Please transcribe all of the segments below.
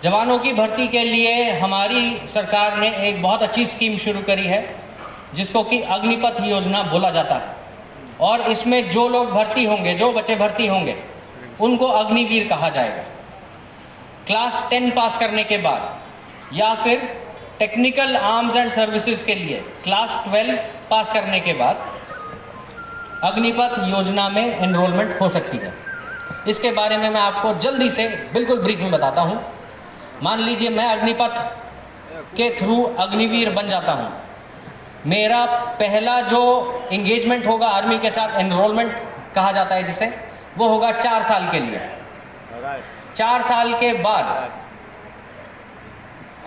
जवानों की भर्ती के लिए हमारी सरकार ने एक बहुत अच्छी स्कीम शुरू करी है जिसको कि अग्निपथ योजना बोला जाता है। और इसमें जो लोग भर्ती होंगे, जो बच्चे भर्ती होंगे, उनको अग्निवीर कहा जाएगा। क्लास 10 पास करने के बाद या फिर टेक्निकल आर्म्स एंड सर्विसेज के लिए क्लास 12 पास करने के बाद अग्निपथ योजना में एनरोलमेंट हो सकती है। इसके बारे में मैं आपको जल्दी से बिल्कुल ब्रीफ में बताता हूँ। मान लीजिए मैं अग्निपथ के थ्रू अग्निवीर बन जाता हूँ। मेरा पहला जो एंगेजमेंट होगा आर्मी के साथ, एनरोलमेंट कहा जाता है जिसे, वो होगा 4 साल के लिए। 4 साल के बाद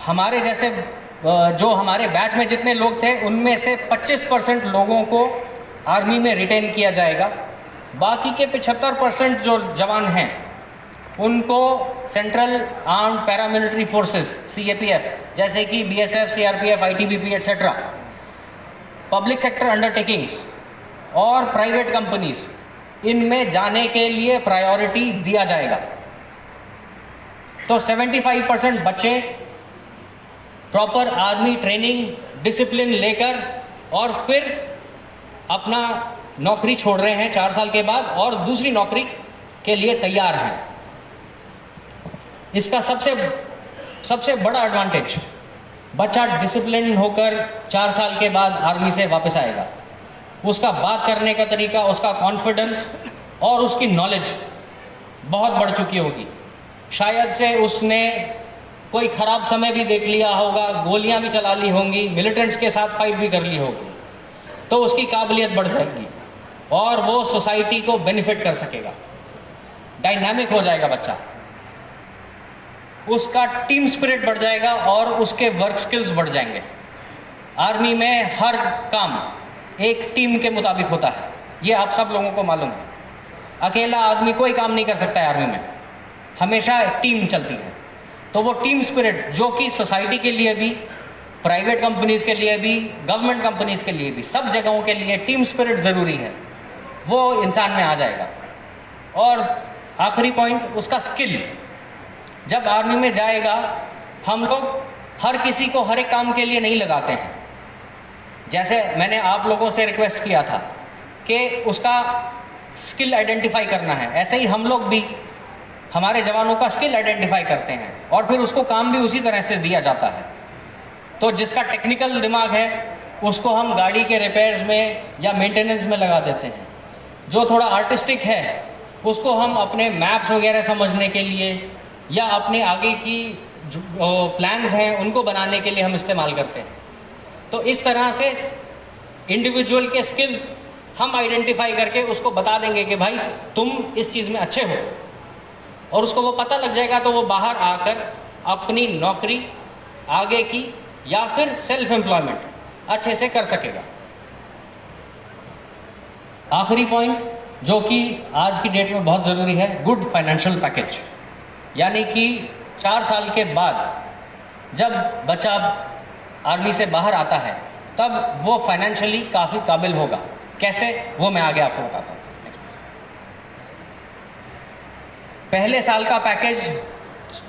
हमारे जैसे जो हमारे बैच में जितने लोग थे उनमें से 25% लोगों को आर्मी में रिटेन किया जाएगा। बाकी के 75% जो जवान हैं उनको central armed paramilitary forces CAPF जैसे कि BSF, CRPF, ITBP etcetera, public sector undertakings और प्राइवेट कंपनीज, इनमें जाने के लिए प्रायोरिटी दिया जाएगा। तो 75% बच्चे प्रॉपर आर्मी ट्रेनिंग डिसिप्लिन लेकर और फिर अपना नौकरी छोड़ रहे हैं 4 साल के बाद और दूसरी नौकरी के लिए तैयार हैं। इसका सबसे बड़ा एडवांटेज, बच्चा डिसिप्लिन होकर 4 साल के बाद आर्मी से वापस आएगा। उसका बात करने का तरीका, उसका कॉन्फिडेंस और उसकी नॉलेज बहुत बढ़ चुकी होगी। शायद से उसने कोई ख़राब समय भी देख लिया होगा, गोलियां भी चला ली होंगी, मिलिटेंट्स के साथ फाइट भी कर ली होगी, तो उसकी काबिलियत बढ़ जाएगी और वो सोसाइटी को बेनिफिट कर सकेगा। डायनामिक हो जाएगा बच्चा, उसका टीम स्पिरिट बढ़ जाएगा और उसके वर्क स्किल्स बढ़ जाएंगे। आर्मी में हर काम एक टीम के मुताबिक होता है, ये आप सब लोगों को मालूम है। अकेला आदमी कोई काम नहीं कर सकता है आर्मी में, हमेशा टीम चलती है। तो वो टीम स्पिरिट जो कि सोसाइटी के लिए भी, प्राइवेट कंपनीज़ के लिए भी, गवर्नमेंट कंपनीज़ के लिए भी, सब जगहों के लिए टीम स्पिरिट ज़रूरी है, वो इंसान में आ जाएगा। और आखिरी पॉइंट, उसका स्किल। जब आर्मी में जाएगा, हम लोग हर किसी को हर एक काम के लिए नहीं लगाते हैं। जैसे मैंने आप लोगों से रिक्वेस्ट किया था कि उसका स्किल आइडेंटिफाई करना है, ऐसे ही हम लोग भी हमारे जवानों का स्किल आइडेंटिफाई करते हैं और फिर उसको काम भी उसी तरह से दिया जाता है। तो जिसका टेक्निकल दिमाग है उसको हम गाड़ी के रिपेयर्स में या मेंटेनेंस में लगा देते हैं। जो थोड़ा आर्टिस्टिक है उसको हम अपने मैप्स वगैरह समझने के लिए या अपने आगे की प्लान्स हैं उनको बनाने के लिए हम इस्तेमाल करते हैं। तो इस तरह से इंडिविजुअल के स्किल्स हम आइडेंटिफाई करके उसको बता देंगे कि भाई तुम इस चीज़ में अच्छे हो, और उसको वो पता लग जाएगा। तो वो बाहर आकर अपनी नौकरी आगे की या फिर सेल्फ एम्प्लॉयमेंट अच्छे से कर सकेगा। आखिरी पॉइंट जो कि आज की डेट में बहुत ज़रूरी है, गुड फाइनेंशियल पैकेज। यानी कि 4 साल के बाद जब बच्चा आर्मी से बाहर आता है तब वो फाइनेंशियली काफ़ी काबिल होगा। कैसे, वो मैं आगे आपको बताता हूँ। पहले साल का पैकेज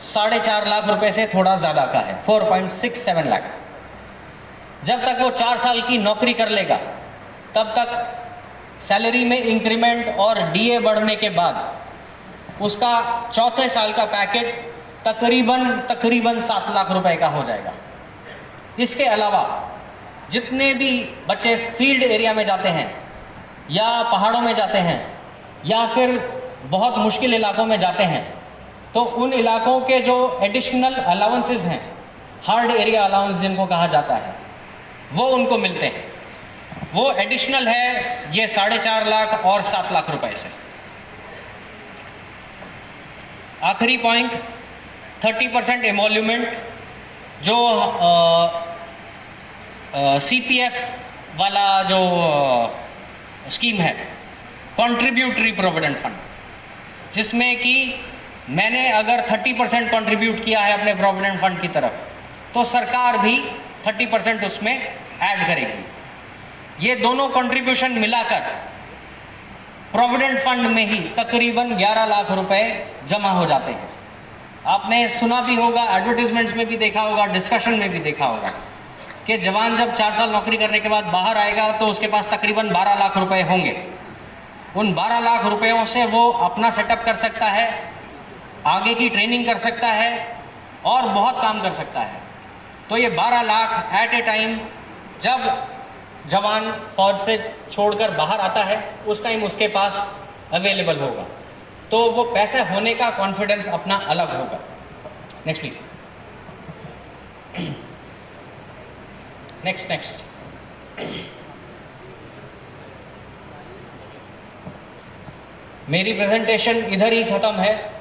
4.5 लाख रुपए से थोड़ा ज़्यादा का है, 4.67 लाख। जब तक वो 4 साल की नौकरी कर लेगा तब तक सैलरी में इंक्रीमेंट और DA बढ़ने के बाद उसका चौथे साल का पैकेज तकरीबन 7 लाख रुपए का हो जाएगा। इसके अलावा जितने भी बच्चे फील्ड एरिया में जाते हैं या पहाड़ों में जाते हैं या फिर बहुत मुश्किल इलाकों में जाते हैं, तो उन इलाकों के जो एडिशनल अलाउंसेस हैं, हार्ड एरिया अलाउंस जिनको कहा जाता है, वो उनको मिलते हैं। वो एडिशनल है ये 4.5 लाख और 7 लाख रुपए से। आखिरी पॉइंट, 30% एमोल्यूमेंट जो CPF वाला जो स्कीम है, कॉन्ट्रीब्यूटरी प्रोविडेंट फंड, जिसमें कि मैंने अगर 30% कंट्रीब्यूट किया है अपने प्रोविडेंट फंड की तरफ, तो सरकार भी 30% उसमें ऐड करेगी। ये दोनों कंट्रीब्यूशन मिलाकर प्रोविडेंट फंड में ही तकरीबन 11 लाख रुपए जमा हो जाते हैं। आपने सुना भी होगा, एडवर्टीजमेंट्स में भी देखा होगा, डिस्कशन में भी देखा होगा कि जवान जब 4 साल नौकरी करने के बाद बाहर आएगा तो उसके पास तकरीबन 12 लाख रुपए होंगे। उन 12 लाख रुपयों से वो अपना सेटअप कर सकता है, आगे की ट्रेनिंग कर सकता है और बहुत काम कर सकता है। तो ये 12 लाख एट ए टाइम जब जवान फौज से छोड़कर बाहर आता है उस टाइम उसके पास अवेलेबल होगा, तो वो पैसे होने का कॉन्फिडेंस अपना अलग होगा। Next please. नेक्स्ट मेरी प्रेजेंटेशन इधर ही ख़त्म है।